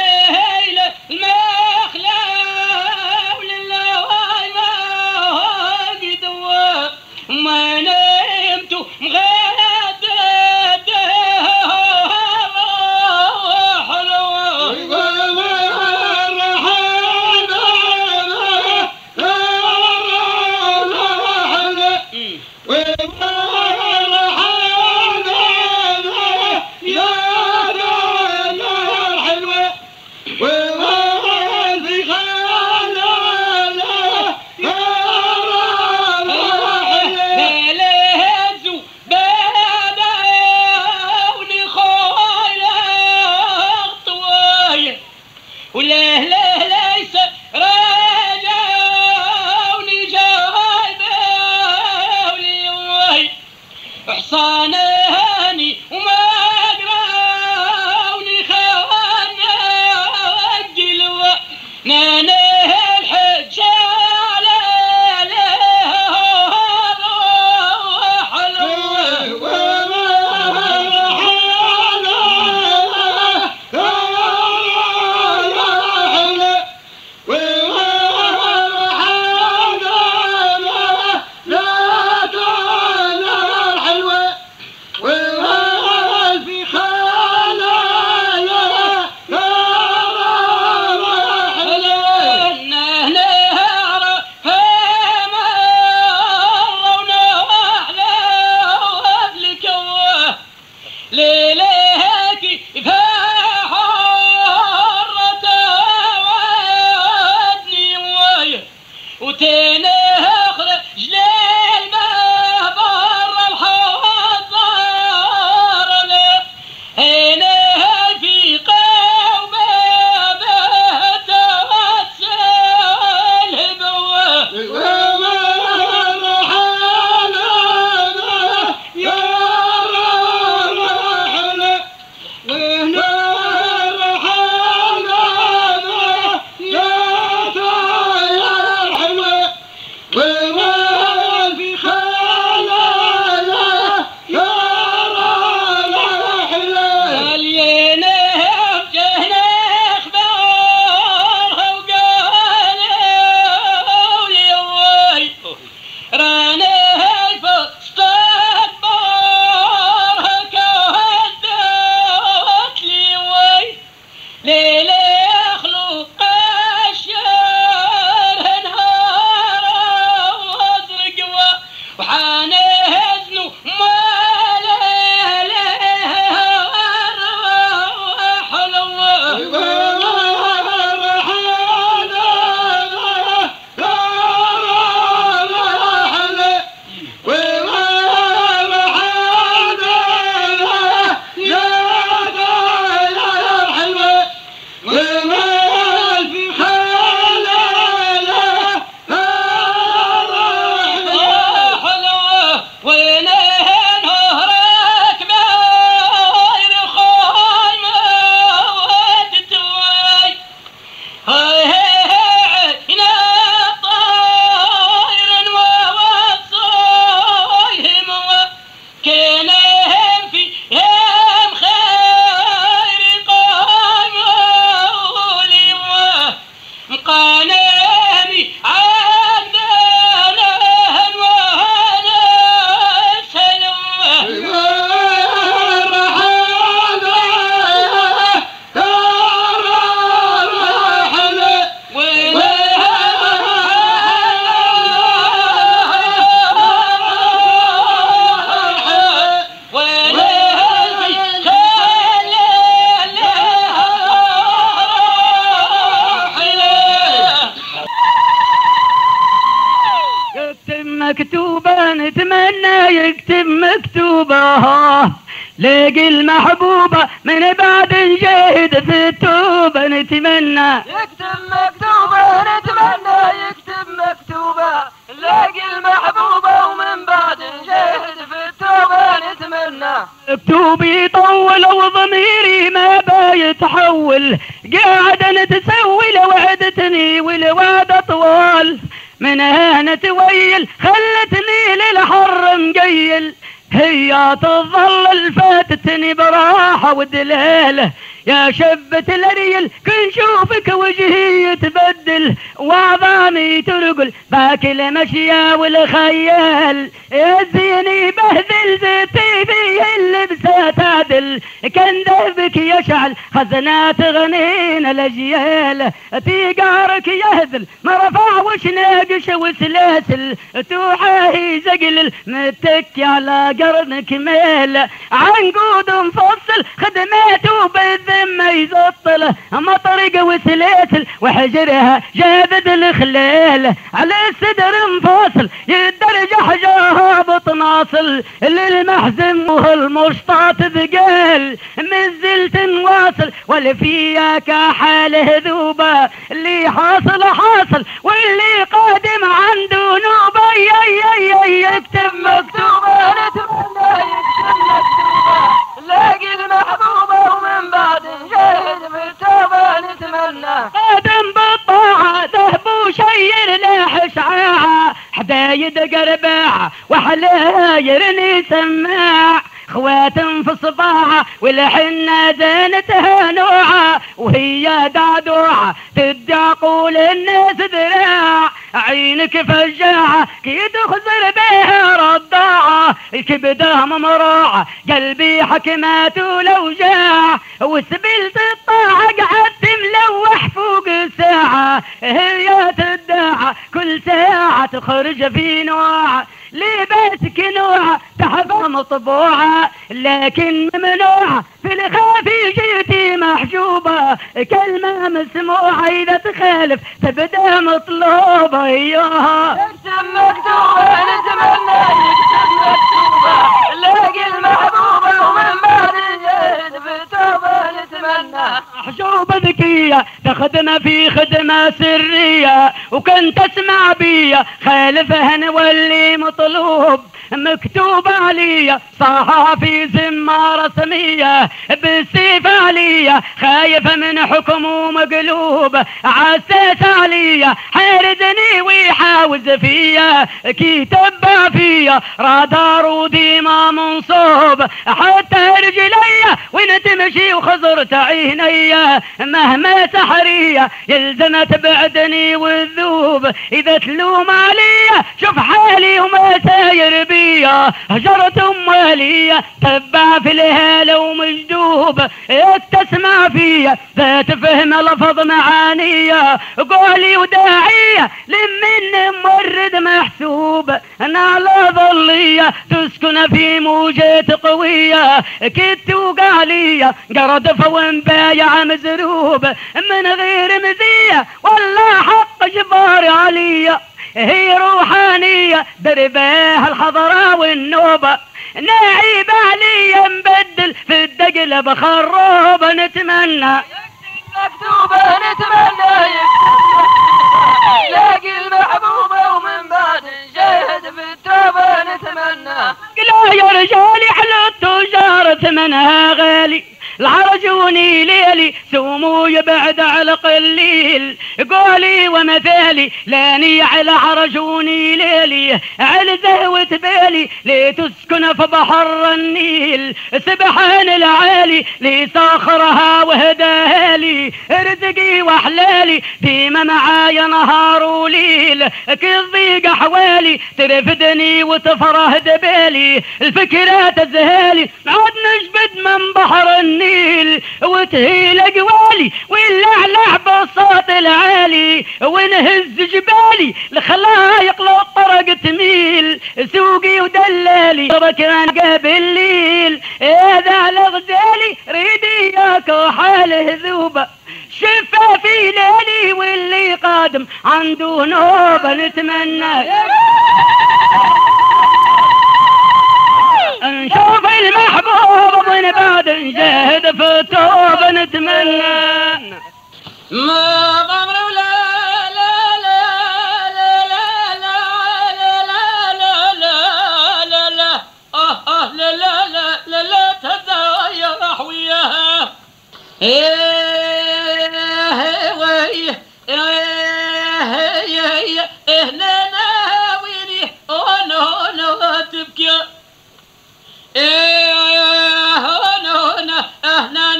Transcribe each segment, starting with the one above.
ليلة المخلى ولله ما قدوى ما نمت مغادة حصاناني وما قراوني خوانا الجلوة نانه الحج على مكتوبة نتمنى يكتب مكتوبة لاقي المحبوبة من بعد نجاهد في التوبة نتمنى يكتب مكتوبة نتمنى يكتب مكتوبة لاقي المحبوبة ومن بعد نجاهد في التوبة نتمنى مكتوبي يطول وضميري ما بيتحول قاعد نتسوي لوعدتني والوعد طوال من هنا تويل خلتني للحر مقيل هي تظل فاتتني براحة ودلالة يا شبة الريل كن شوفك وجهي يتبدل وعظامي ترقل باكل مشيا والخيال يزيني بهذل زيتي في اللبسة تعدل كان ذهبك يشعل خزنات غنينا الاجيال تيقارك يهذل ما رفع وش ناقش وسلاسل توحاهي زقلل متكي على قرنك ميل عنقود مفصل خدماته بالذمة يزطل مطرق وسلاسل وحجرها جاذد الخليل على الصدر مفاصل يدرج هابط ناصل للمحزن والمشطات ثقال مزلت واصل والفياك حاله ذوبة اللي حاصل حاصل واللي قادم عنده نوبة يكتب مكتوبة نتمنى يكتب مكتوبة لاقي المحبوبة ومن بعد نجاهد بالتوبة نتمنى قادم بالطاعة ذهب وشير له شعاعة حدايد قرباعة وحلاير سماع خوات في صباعة والحنة زينتها نوعة وهي دعدوعة تدعى قول الناس ذراع عينك فجاعة كي تخزر بها رضاعة كبدها ممروعة قلبي حكمات ولوجاع وسبلت الطاعة قعدت ملوح فوق ساعة هي تدعى كل ساعة تخرج في نوعة لباسك نوعة تحبها مطبوعة لكن ممنوعة في الخافي جيتي محجوبة كلمة مسموعة إذا تخالف تبدأ مطلوبة إياها يكتب مكتوبة نتمنى يكتب مكتوبة لاقي المحبوبة ومن بعد نجاهد بالتوبة نتمنى محجوبة ذكية تخدم في خدمة سرية وكنت اسمع بيا خالفها نولي مطلوب مكتوب عليا صحافي ذمة رسمية بالسيف عليا خايف من حكم ومقلوب عساس عليا حارزني ويحاوز فيا كي تبع فيا رادار وديما منصوب حتى رجليا وين تمشي وخزرت عينيا مهما سحرية يلزم تبعدني والذوب إذا تلوم عليا شوف حالي وما ساير بيا هجرت أموالية تبع في الهالة ومجدوب تسمع فيا ذات فهم لفظ معانية قولي وداعية لمن مورد محسوب أنا على ظلية تسكن في موجات قوية كت وقالية قردف ومبايع مزروب من غير مزية ولا حق جبار عليا هي روحانية درباها الحضرة والنوبة نعيب عليا مبدل في الدقل بخروبة نتمنى مكتوبة نتمنى يكتب مكتوبة لاقي المحبوبة ومن بعد نجاهد بالتوبة نتمنى لا يا رجالي حلو التجارة ثمنها غالي العرجوني ليلي سوموا يبعد على قليل قولي ومثالي لاني على عرجوني ليلي على زهوة بالي لتسكن في بحر النيل سبحان العالي لساخرها وهداها لي رزقي وحلالي ديما معايا نهار وليل كالضيق احوالي ترفدني وتفرهد بالي الفكرة تزهالي عاد نجبد من بحر النيل وتهيل قوالي ونلعلع بالصوت العالي ونهز جبالي الخلايق لو طرق تميل سوقي ودلالي كان قبل الليل هذا الغزالي ريدي ياك وحاله ذوبه شفا في ليلي واللي قادم عنده نوبه نتمنى نشوف المحبوب من بعد نجاهد في التوبة نتمنى ما غمر لا لا لا لا لا لا لا لا لا لا لا لا لا لا لا تتغير وياها هنا ناويني وانا تبكي هنا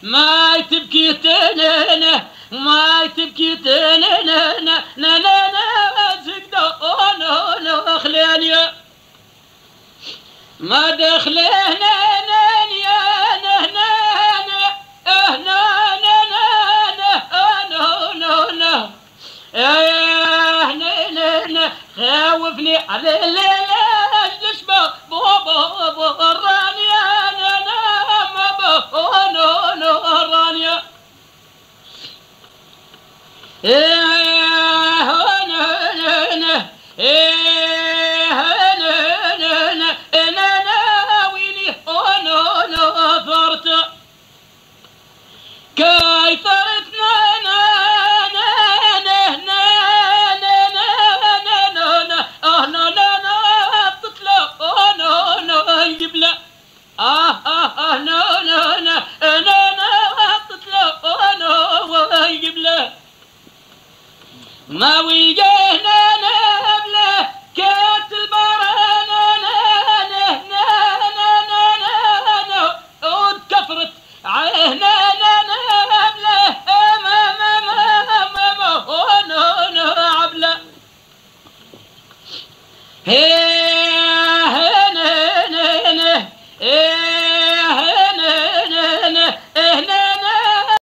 ما تبكي تنينه ما تبكي تنينه زقدو خلاني ما دخلنا خوفني على الليل اجلس بابا الرانيا ما الرانيا ما ويجينا نبله كات البرانا وتكفرت عينا نبله ما عبله